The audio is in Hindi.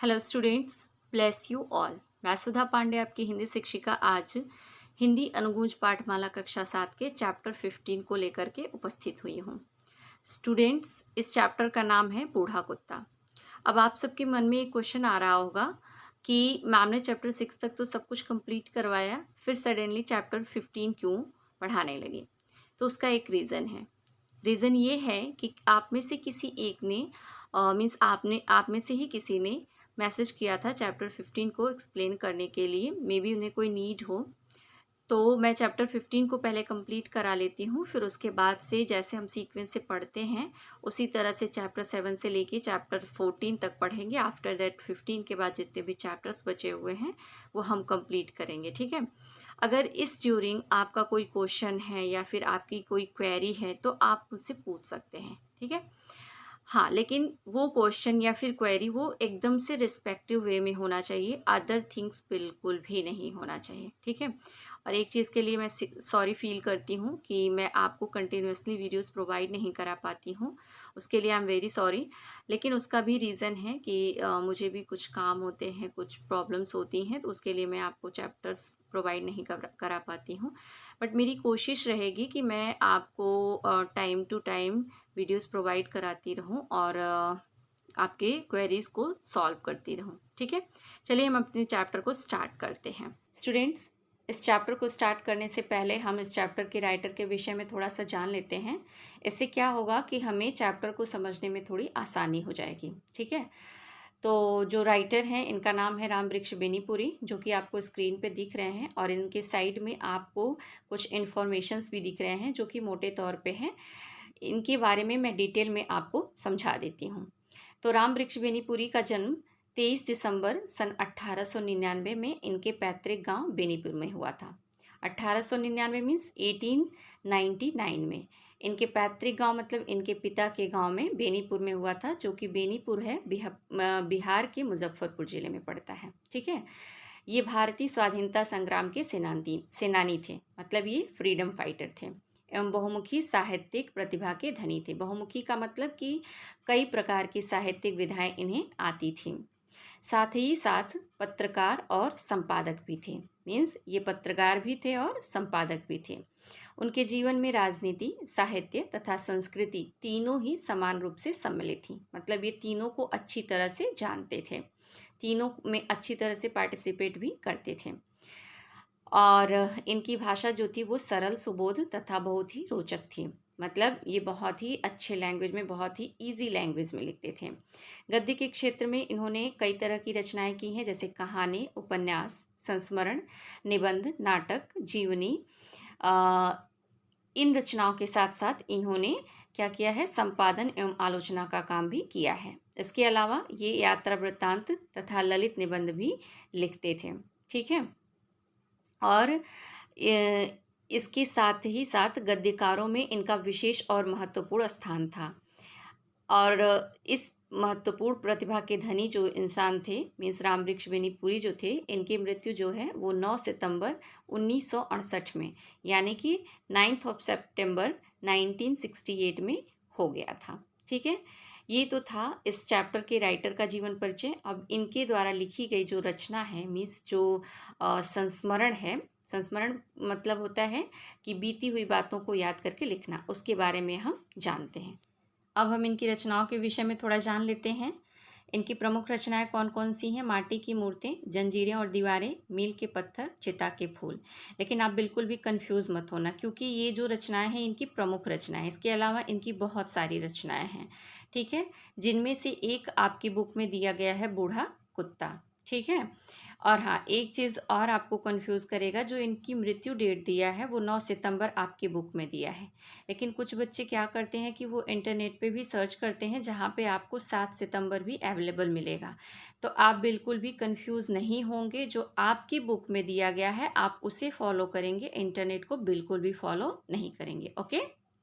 Hello students, bless you all. मैं सुधा पांडे, आपकी हिंदी शिक्षिका, आज हिंदी अनुगूंज पाठमाला कक्षा 7 के चैप्टर 15 को लेकर के उपस्थित हुई हूँ। स्टूडेंट्स, इस चैप्टर का नाम है बूढ़ा कुत्ता। अब आप सबके मन में एक क्वेश्चन आ रहा होगा कि मैम ने चैप्टर 6 तक तो सब कुछ कंप्लीट करवाया, फिर सडनली चैप्टर 15 क्यों पढ़ाने लगे? तो उसका एक रीज़न है। रीज़न ये है कि आप में से किसी एक ने मीन्स आप में से ही किसी ने मैसेज किया था चैप्टर 15 को एक्सप्लेन करने के लिए। मे बी उन्हें कोई नीड हो, तो मैं चैप्टर 15 को पहले कंप्लीट करा लेती हूँ, फिर उसके बाद से जैसे हम सीक्वेंस से पढ़ते हैं उसी तरह से चैप्टर 7 से लेके चैप्टर 14 तक पढ़ेंगे। आफ्टर दैट 15 के बाद जितने भी चैप्टर्स बचे हुए हैं वो हम कंप्लीट करेंगे, ठीक है। अगर इस ड्यूरिंग आपका कोई क्वेश्चन है या फिर आपकी कोई क्वेरी है तो आप मुझसे पूछ सकते हैं, ठीक है। हाँ, लेकिन वो क्वेश्चन या फिर क्वेरी वो एकदम से रिस्पेक्टिव वे में होना चाहिए, अदर थिंग्स बिल्कुल भी नहीं होना चाहिए, ठीक है। और एक चीज़ के लिए मैं सॉरी फील करती हूँ कि मैं आपको कंटिन्यूअसली वीडियोस प्रोवाइड नहीं करा पाती हूँ, उसके लिए आई एम वेरी सॉरी। लेकिन उसका भी रीज़न है कि मुझे भी कुछ काम होते हैं, कुछ प्रॉब्लम्स होती हैं, तो उसके लिए मैं आपको चैप्टर्स प्रोवाइड नहीं करा पाती हूँ। बट मेरी कोशिश रहेगी कि मैं आपको time to time videos provide कराती रहूं और आपके क्वेरीज को सॉल्व करती रहूं, ठीक है। चलिए हम अपने चैप्टर को स्टार्ट करते हैं। स्टूडेंट्स, इस चैप्टर को स्टार्ट करने से पहले हम इस चैप्टर के राइटर के विषय में थोड़ा सा जान लेते हैं। इससे क्या होगा कि हमें चैप्टर को समझने में थोड़ी आसानी हो जाएगी, ठीक है। तो जो राइटर हैं इनका नाम है रामवृक्ष बेनीपुरी, जो कि आपको स्क्रीन पे दिख रहे हैं, और इनके साइड में आपको कुछ इन्फॉर्मेशंस भी दिख रहे हैं जो कि मोटे तौर पे हैं। इनके बारे में मैं डिटेल में आपको समझा देती हूँ। तो रामवृक्ष बेनीपुरी का जन्म 23 दिसंबर सन 1899 में इनके पैतृक गांव बेनीपुर में हुआ था। 1899 मीन्स 1899 में इनके पैतृक गांव मतलब इनके पिता के गांव में बेनीपुर में हुआ था, जो कि बेनीपुर है बिहार के मुजफ्फरपुर जिले में पड़ता है, ठीक है। ये भारतीय स्वाधीनता संग्राम के सेनानी थे, मतलब ये फ्रीडम फाइटर थे एवं बहुमुखी साहित्यिक प्रतिभा के धनी थे। बहुमुखी का मतलब कि कई प्रकार की साहित्यिक विधाएं इन्हें आती थीं। साथ ही साथ पत्रकार और संपादक भी थे, मीन्स ये पत्रकार भी थे और संपादक भी थे। उनके जीवन में राजनीति, साहित्य तथा संस्कृति तीनों ही समान रूप से सम्मिलित थी, मतलब ये तीनों को अच्छी तरह से जानते थे, तीनों में अच्छी तरह से पार्टिसिपेट भी करते थे। और इनकी भाषा जो थी वो सरल, सुबोध तथा बहुत ही रोचक थी, मतलब ये बहुत ही अच्छे लैंग्वेज में, बहुत ही इजी लैंग्वेज में लिखते थे। गद्य के क्षेत्र में इन्होंने कई तरह की रचनाएं की हैं, जैसे कहानी, उपन्यास, संस्मरण, निबंध, नाटक, जीवनी। इन रचनाओं के साथ साथ इन्होंने क्या किया है, संपादन एवं आलोचना का काम भी किया है। इसके अलावा ये यात्रा वृत्तांत तथा ललित निबंध भी लिखते थे, ठीक है। और इसके साथ ही साथ गद्यकारों में इनका विशेष और महत्वपूर्ण स्थान था। और इस महत्वपूर्ण प्रतिभा के धनी जो इंसान थे, मीन्स रामवृक्ष बेनीपुरी जो थे, इनकी मृत्यु जो है वो 9 सितंबर 1968 में, यानी कि 9th ऑफ सितंबर 1968 में हो गया था, ठीक है। ये तो था इस चैप्टर के राइटर का जीवन परिचय। अब इनके द्वारा लिखी गई जो रचना है, मीन्स जो संस्मरण है, संस्मरण मतलब होता है कि बीती हुई बातों को याद करके लिखना, उसके बारे में हम जानते हैं। अब हम इनकी रचनाओं के विषय में थोड़ा जान लेते हैं। इनकी प्रमुख रचनाएं कौन कौन सी हैं? माटी की मूर्तें, जंजीरें और दीवारें, मील के पत्थर, चिता के फूल। लेकिन आप बिल्कुल भी कंफ्यूज मत होना, क्योंकि ये जो रचनाएं हैं इनकी प्रमुख रचनाएं, इसके अलावा इनकी बहुत सारी रचनाएं हैं, ठीक है, जिनमें से एक आपकी बुक में दिया गया है बूढ़ा कुत्ता, ठीक है। और हाँ, एक चीज़ और आपको कंफ्यूज करेगा, जो इनकी मृत्यु डेट दिया है वो 9 सितंबर आपकी बुक में दिया है, लेकिन कुछ बच्चे क्या करते हैं कि वो इंटरनेट पे भी सर्च करते हैं, जहाँ पे आपको 7 सितंबर भी अवेलेबल मिलेगा। तो आप बिल्कुल भी कंफ्यूज नहीं होंगे, जो आपकी बुक में दिया गया है आप उसे फॉलो करेंगे, इंटरनेट को बिल्कुल भी फॉलो नहीं करेंगे, ओके।